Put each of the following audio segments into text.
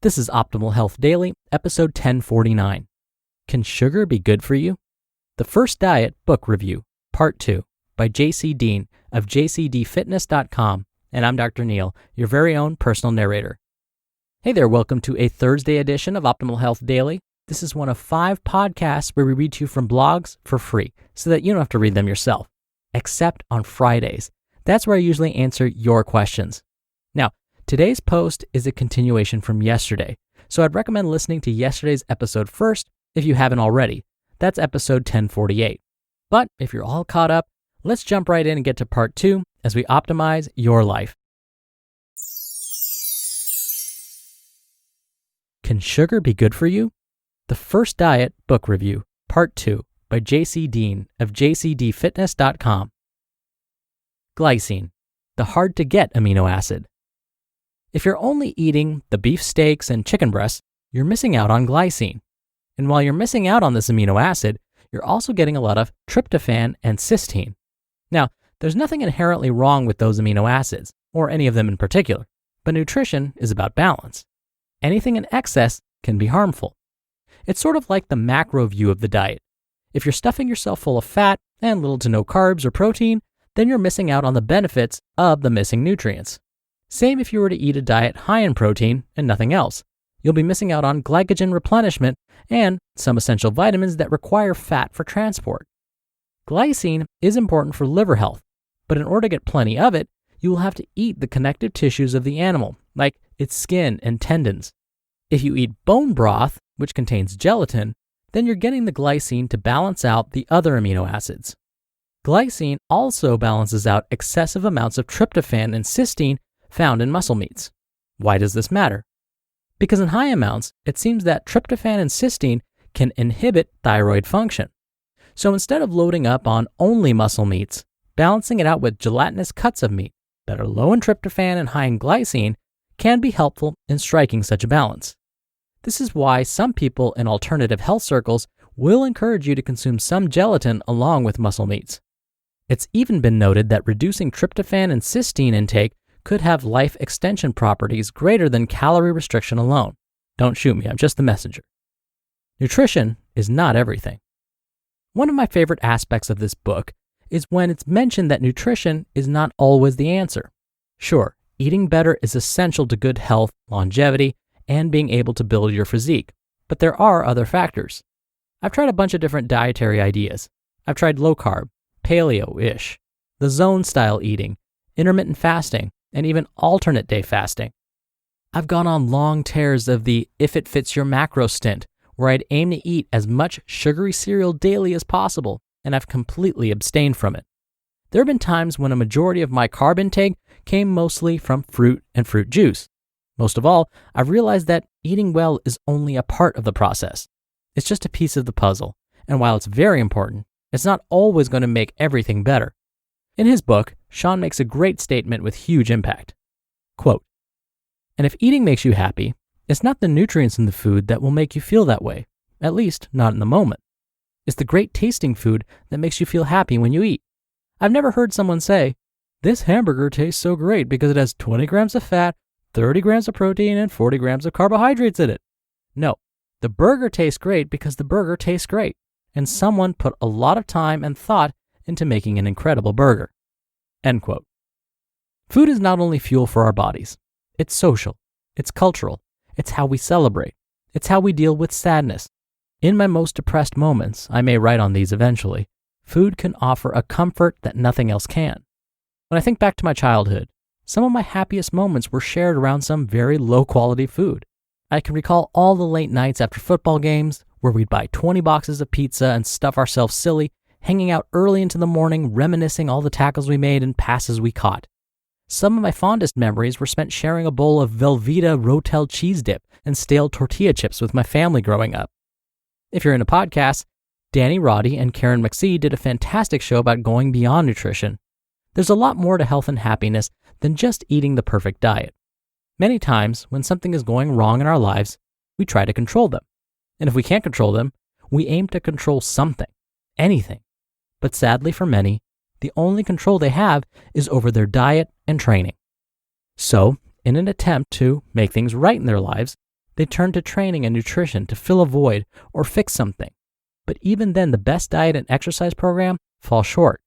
This is Optimal Health Daily, episode 1049. Can sugar be good for you? The First Diet Book Review, Part 2, by JC Deen of JCDFitness.com, and I'm Dr. Neil, your very own personal narrator. Hey there, welcome to a Thursday edition of Optimal Health Daily. This is one of 5 podcasts where we read to you from blogs for free, so that you don't have to read them yourself, except on Fridays. That's where I usually answer your questions. Now, today's post is a continuation from yesterday, so I'd recommend listening to yesterday's episode first if you haven't already. That's episode 1048. But if you're all caught up, let's jump right in and get to part 2 as we optimize your life. Can sugar be good for you? The First Diet Book Review, Part 2, by JC Deen of JCDFitness.com. Glycine, the hard-to-get amino acid. If you're only eating the beef steaks and chicken breasts, you're missing out on glycine. And while you're missing out on this amino acid, you're also getting a lot of tryptophan and cysteine. Now, there's nothing inherently wrong with those amino acids, or any of them in particular, but nutrition is about balance. Anything in excess can be harmful. It's sort of like the macro view of the diet. If you're stuffing yourself full of fat and little to no carbs or protein, then you're missing out on the benefits of the missing nutrients. Same if you were to eat a diet high in protein and nothing else. You'll be missing out on glycogen replenishment and some essential vitamins that require fat for transport. Glycine is important for liver health, but in order to get plenty of it, you will have to eat the connective tissues of the animal, like its skin and tendons. If you eat bone broth, which contains gelatin, then you're getting the glycine to balance out the other amino acids. Glycine also balances out excessive amounts of tryptophan and cysteine found in muscle meats. Why does this matter? Because in high amounts, it seems that tryptophan and cysteine can inhibit thyroid function. So instead of loading up on only muscle meats, balancing it out with gelatinous cuts of meat that are low in tryptophan and high in glycine can be helpful in striking such a balance. This is why some people in alternative health circles will encourage you to consume some gelatin along with muscle meats. It's even been noted that reducing tryptophan and cysteine intake could have life extension properties greater than calorie restriction alone. Don't shoot me, I'm just the messenger. Nutrition is not everything. One of my favorite aspects of this book is when it's mentioned that nutrition is not always the answer. Sure, eating better is essential to good health, longevity, and being able to build your physique, but there are other factors. I've tried a bunch of different dietary ideas. I've tried low carb, paleo-ish, the zone style eating, intermittent fasting, and even alternate day fasting. I've gone on long tears of the if it fits your macro stint, where I'd aim to eat as much sugary cereal daily as possible, and I've completely abstained from it. There have been times when a majority of my carb intake came mostly from fruit and fruit juice. Most of all, I've realized that eating well is only a part of the process. It's just a piece of the puzzle, and while it's very important, it's not always going to make everything better. In his book, Sean makes a great statement with huge impact. Quote, "And if eating makes you happy, it's not the nutrients in the food that will make you feel that way, at least not in the moment. It's the great tasting food that makes you feel happy when you eat. I've never heard someone say, 'This hamburger tastes so great because it has 20 grams of fat, 30 grams of protein, and 40 grams of carbohydrates in it.' No, the burger tastes great because the burger tastes great, and someone put a lot of time and thought into making an incredible burger." End quote. Food is not only fuel for our bodies. It's social. It's cultural. It's how we celebrate. It's how we deal with sadness. In my most depressed moments, I may write on these eventually, food can offer a comfort that nothing else can. When I think back to my childhood, some of my happiest moments were shared around some very low-quality food. I can recall all the late nights after football games where we'd buy 20 boxes of pizza and stuff ourselves silly, hanging out early into the morning, reminiscing all the tackles we made and passes we caught. Some of my fondest memories were spent sharing a bowl of Velveeta Rotel cheese dip and stale tortilla chips with my family growing up. If you're into podcasts, Danny Roddy and Karen McSee did a fantastic show about going beyond nutrition. There's a lot more to health and happiness than just eating the perfect diet. Many times, when something is going wrong in our lives, we try to control them. And if we can't control them, we aim to control something, anything. But sadly for many, the only control they have is over their diet and training. So, in an attempt to make things right in their lives, They turn to training and nutrition to fill a void or fix something. But even then, the best diet and exercise program fall short.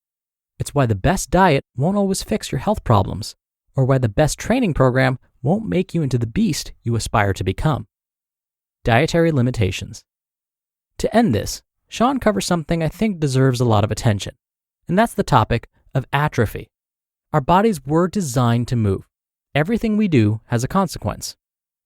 It's why the best diet won't always fix your health problems, or why the best training program won't make you into the beast you aspire to become. Dietary limitations. To end this, Sean covers something I think deserves a lot of attention, and that's the topic of atrophy. Our bodies were designed to move. Everything we do has a consequence.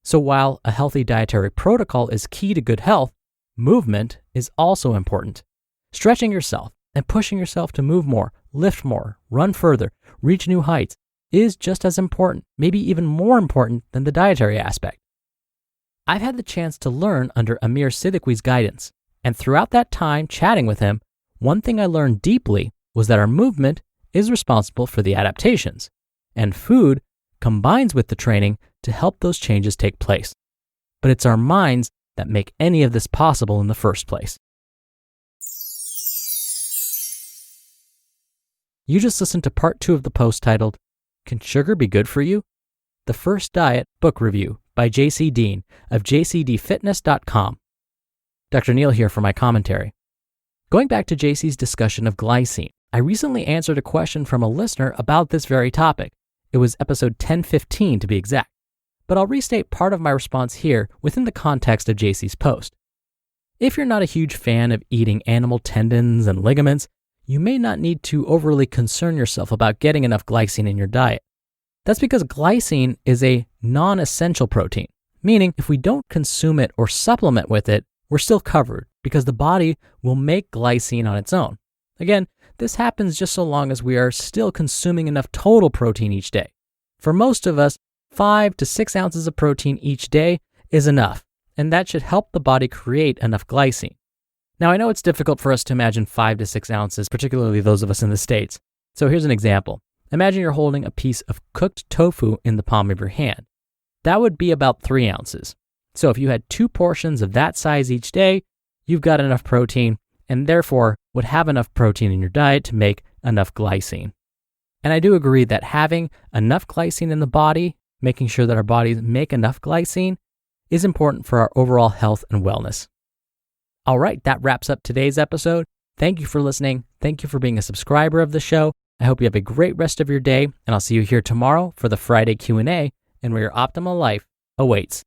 So while a healthy dietary protocol is key to good health, movement is also important. Stretching yourself and pushing yourself to move more, lift more, run further, reach new heights is just as important, maybe even more important than the dietary aspect. I've had the chance to learn under Amir Siddiqui's guidance, and throughout that time chatting with him, one thing I learned deeply was that our movement is responsible for the adaptations, and food combines with the training to help those changes take place. But it's our minds that make any of this possible in the first place. You just listened to part 2 of the post titled, Can Sugar Be Good for You? The First Diet Book Review by JC Deen of JCDFitness.com. Dr. Neal here for my commentary. Going back to JC's discussion of glycine, I recently answered a question from a listener about this very topic. It was episode 1015 to be exact, but I'll restate part of my response here within the context of JC's post. If you're not a huge fan of eating animal tendons and ligaments, you may not need to overly concern yourself about getting enough glycine in your diet. That's because glycine is a non-essential protein, meaning if we don't consume it or supplement with it, we're still covered because the body will make glycine on its own. Again, this happens just so long as we are still consuming enough total protein each day. For most of us, 5 to 6 ounces of protein each day is enough, and that should help the body create enough glycine. Now, I know it's difficult for us to imagine 5 to 6 ounces, particularly those of us in the States. So here's an example. Imagine you're holding a piece of cooked tofu in the palm of your hand. That would be about 3 ounces. So if you had 2 portions of that size each day, you've got enough protein and therefore would have enough protein in your diet to make enough glycine. And I do agree that having enough glycine in the body, making sure that our bodies make enough glycine, is important for our overall health and wellness. All right, that wraps up today's episode. Thank you for listening. Thank you for being a subscriber of the show. I hope you have a great rest of your day, and I'll see you here tomorrow for the Friday Q&A and where your optimal life awaits.